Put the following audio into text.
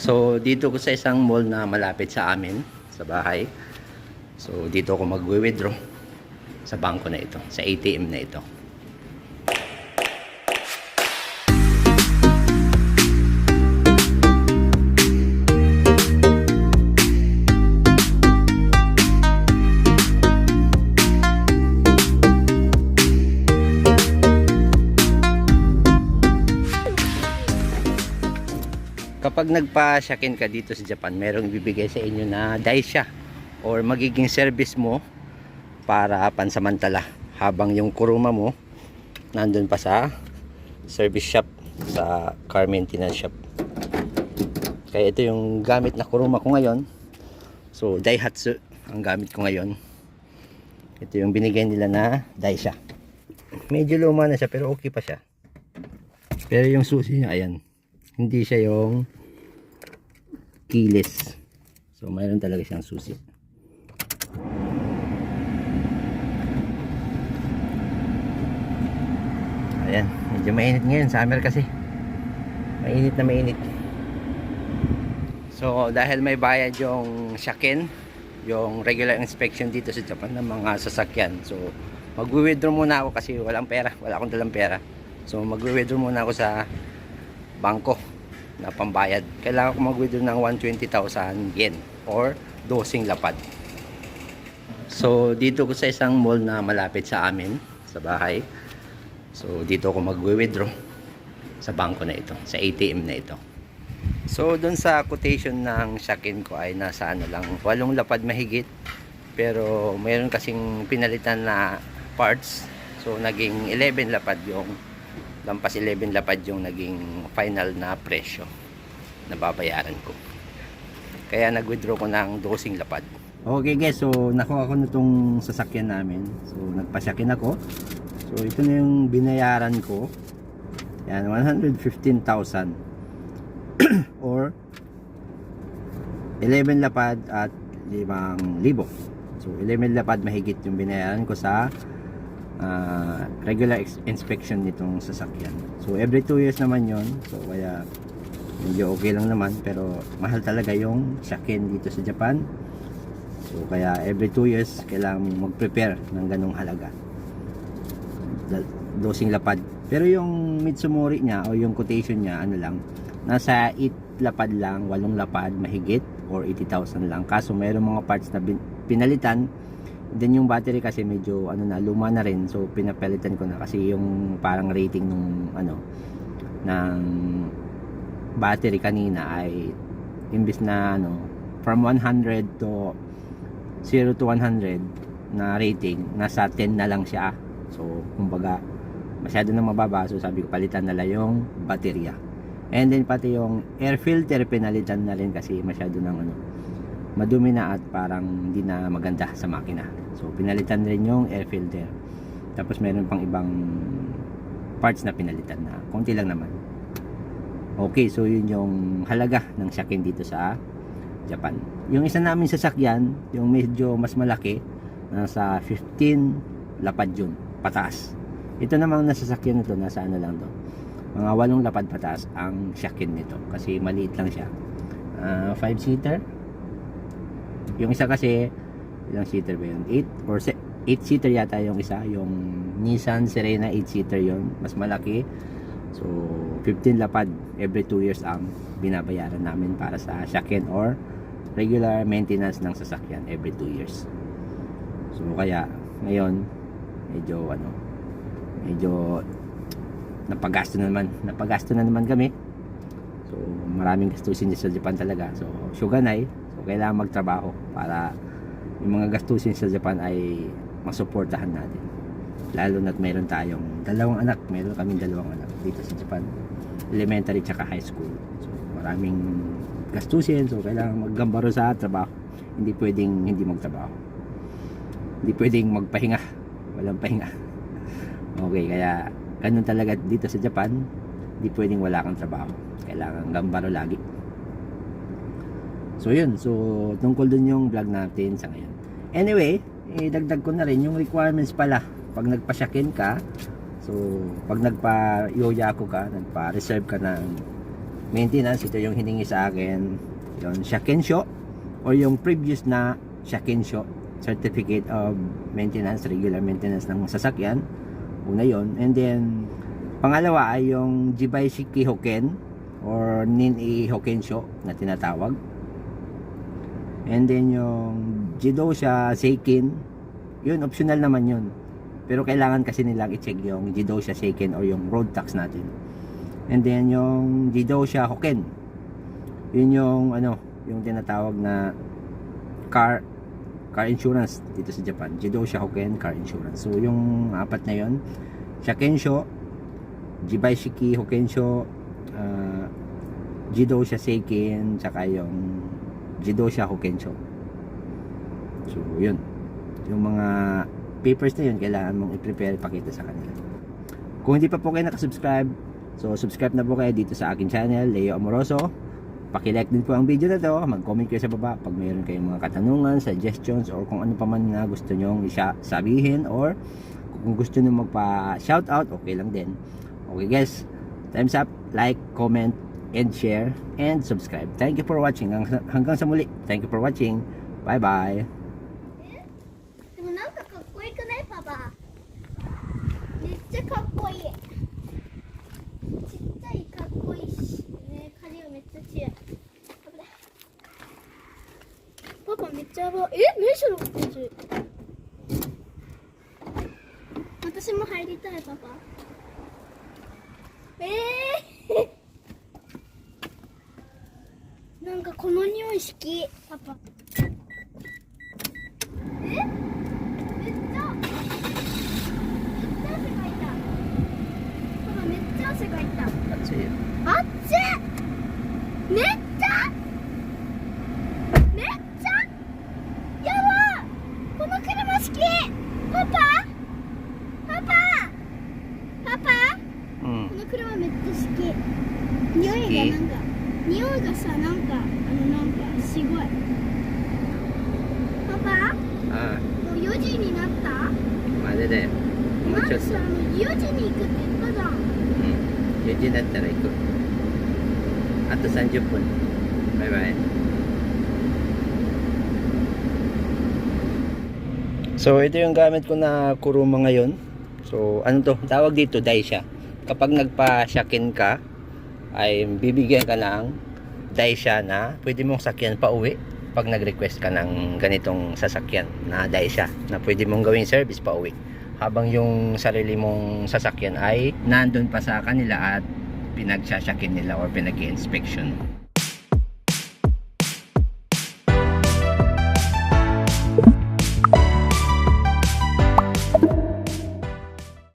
So, dito ko sa isang mall na malapit sa amin, sa bahay. So, dito ako mag-withdraw sa bangko na ito, sa ATM na ito. Kapag nagpa-check-in ka dito sa Japan, merong ibibigay sa inyo na daisha or magiging service mo para pansamantala habang yung kuruma mo nandun pa sa service shop, sa car maintenance shop. Kaya ito yung gamit na kuruma ko ngayon. So Daihatsu ang gamit ko ngayon. Ito yung binigay nila na daisha. Medyo luma na siya pero okay pa siya. Pero yung susi niya, ayan, hindi siya yung keyless. So mayroon talaga siyang susi. Ayan, medyo mainit ngayon, summer kasi. Mainit na mainit. So dahil may bayad yung shaken, yung regular inspection dito sa Japan ng mga sasakyan. So mag-withdraw muna ako kasi walang pera, wala akong dalang pera. So mag-withdraw muna ako sa bangko na pambayad. Kailangan ko mag-withdraw ng 120,000 yen or 12 lapad. So dito ko sa isang mall na malapit sa amin, sa bahay. So dito ako mag-withdraw sa bangko na ito, sa ATM na ito. So doon sa quotation ng check-in ko ay nasa ano lang, 8 lapad mahigit. Pero mayroon kasing pinalitan na parts. So naging 11 lapad yung lampas 11 lapad yung naging final na presyo na babayaran ko. Kaya nag-withdraw ko ng 12 lapad. Okay guys, so nakuha ko na itong sasakyan namin. So nagpasyakin ako. So ito na yung binayaran ko. Yan, 115,000 or 11 lapad at 5,000. So 11 lapad mahigit yung binayaran ko sa regular inspection nitong sasakyan. So every 2 years naman yon. So kaya medyo okay lang naman, pero mahal talaga yung shaken dito sa Japan. So kaya every 2 years kailangan mong mag-prepare ng ganong halaga, 12 lapad. Pero yung Mitsumori niya o yung quotation niya, ano lang, nasa 8 lapad lang, 8 lapad mahigit or 80,000 lang. Kaso mayroong mga parts na pinalitan. Then yung battery kasi medyo ano na, luma na rin. So pinapalitan ko na kasi yung parang rating nung ano ng battery kanina ay imbis na ano from 100 to 0 to 100 na rating, nasa 10 na lang siya. So kumbaga masyado na mababa. So sabi ko palitan na lang yung baterya. And then pati yung air filter pinalitan na rin kasi masyado nang ano, madumi na at parang hindi na maganda sa makina. So pinalitan rin yung air filter. Tapos meron pang ibang parts na pinalitan na konti lang naman. Okay, so yun yung halaga ng shaken dito sa Japan. Yung isa namin sasakyan, yung medyo mas malaki, nasa 15 lapad yun, pataas. Ito namang nasasakyan nito, nasa ano lang to, mga 8 lapad pataas ang shaken nito kasi maliit lang siya. 5-seater. Yung isa kasi, ilang seater ba yun? 8 or 8-seater yata yung isa. Yung Nissan Serena 8-seater yun. Mas malaki. So, 15 lapad every 2 years ang binabayaran namin para sa shaken or regular maintenance ng sasakyan every 2 years. So, kaya ngayon, medyo napagasto na naman kami. So, maraming gastusin sa Japan talaga. So, Shogunai. So, kailangan magtrabaho para yung mga gastusin sa Japan ay masuportahan natin. Lalo na't mayroon tayong 2 anak. Mayroon kaming 2 anak dito sa Japan. Elementary tsaka high school. So, maraming gastusin. So, kailangan maggambaro sa trabaho. Hindi pwedeng hindi magtrabaho. Hindi pwedeng magpahinga. Walang pahinga. Okay, kaya ganun talaga dito sa Japan. Hindi pwedeng wala kang trabaho. Kailangan gambaro lagi. So yun, so tungkol dun yung vlog natin sa ngayon. Anyway, dagdag ko na rin yung requirements pala. Pag nagpa-check-in ka, so pag nagpa-yoyaku ka, nagpa-reserve ka ng maintenance, ito yung hiningi sa akin, yung Shakensho or yung previous na Shakensho certificate of maintenance, regular maintenance ng sasakyan. Una yon, and then pangalawa ay yung Jibay Shiki Hoken or Nin-i Hokensho na tinatawag, and then yung Jidosha Seikin, yun optional naman yun, pero kailangan kasi nilang i-check yung Jidosha Seikin or yung road tax natin. And then yung Jidosha Hoken, yun yung ano, yung tinatawag na car insurance dito sa Japan. Jidosha Hoken car insurance. So yung apat na yun, Shakensho, Jibay Shiki Hokensho, Jidosha Seikin, tsaka yung Jidosha Hokensho. So yun, yung mga papers na yun kailangan mong i-prepare, pakita sa kanila. Kung hindi pa po kayo nakasubscribe, so subscribe na po kayo dito sa akin channel, Leo Amoroso. Paki-like din po ang video na to, mag-comment kayo sa baba pag mayroon kayong mga katanungan, suggestions, or kung ano pa man na gusto nyong sabihin, or kung gusto nyo magpa-shoutout, okay lang din. Okay guys, time's up. Like, comment, and share, and subscribe. Thank you for watching. Hanggang sa muli. Thank you for watching. Bye-bye. でもなんかかっこよくないパパ。めっちゃかっこいい。ちっちゃいかっこいいし。ね、影めっちゃ強い。危ない。パパめっちゃ危ない。名所のこっち。私も入りたいパパ。なんかこの匂い好きパパ。めっちゃ汗かいた。パパめっちゃ汗かいた。That's it. あっちめっちゃやばこの車好きパパこの車めっちゃ好き匂いがさなんかなんかすごいパパ Ah, もう4時になった mali din. なんかさ4時に行くって言ったじゃん Yun din at taray ko. Ato 30 pun. Bye-bye. So, ito yung gamit ko na kuruma ngayon. So, ano to? Tawag dito, Daisha. Kapag nagpa-shakin ka, ay bibigyan ka ng Daisha na pwede mong sakyan pa uwi pag nag-request ka ng ganitong sasakyan na Daisha na pwede mong gawing service pa uwi habang yung sarili mong sasakyan ay nandun pa sa kanila at pinagsasyakin nila or pinag-i-inspection.